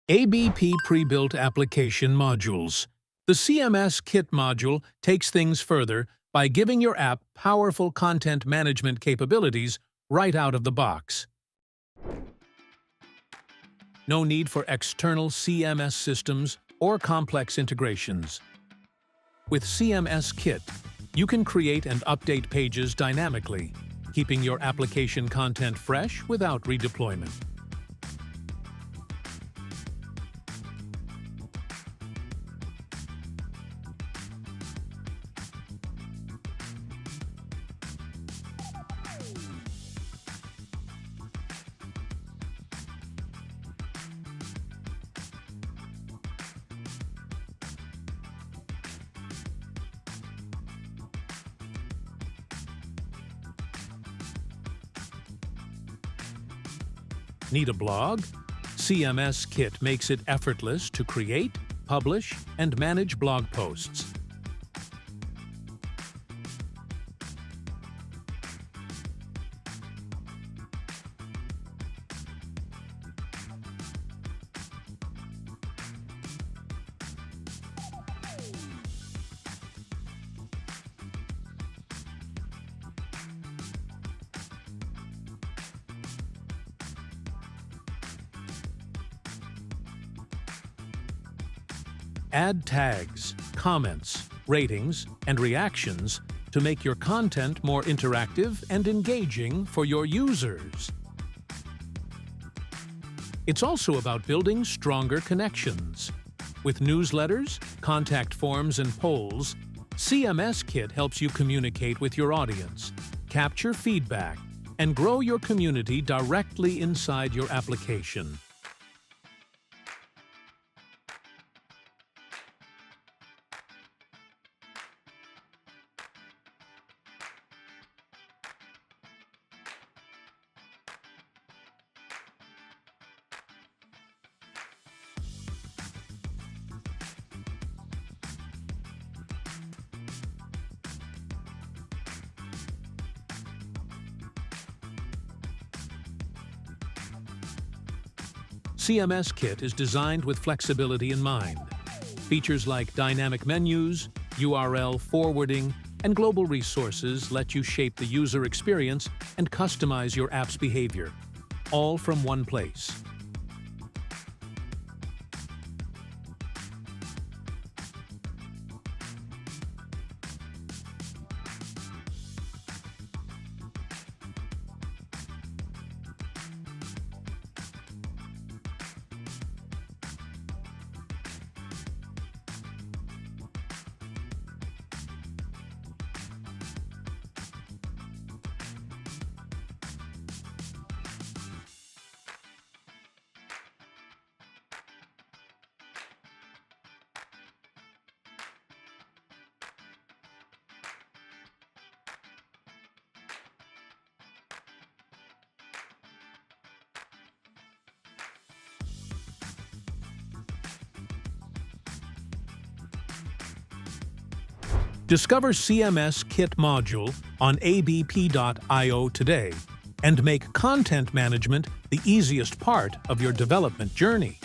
ABP Pre-Built Application Modules. The CMS Kit module takes things further by giving your app powerful content management capabilities right out of the box. No need for external CMS systems or complex integrations. With CMS Kit, you can create and update pages dynamically, keeping your application content fresh without redeployment. Need a blog? CMS Kit makes it effortless to create, publish, and manage blog posts. Add tags, comments, ratings, and reactions to make your content more interactive and engaging for your users. It's also about building stronger connections. With newsletters, contact forms, and polls, CMS Kit helps you communicate with your audience, capture feedback, and grow your community directly inside your application. CMS Kit is designed with flexibility in mind. Features like dynamic menus, URL forwarding, and global resources let you shape the user experience and customize your app's behavior, all from one place. Discover CMS Kit module on abp.io today and make content management the easiest part of your development journey.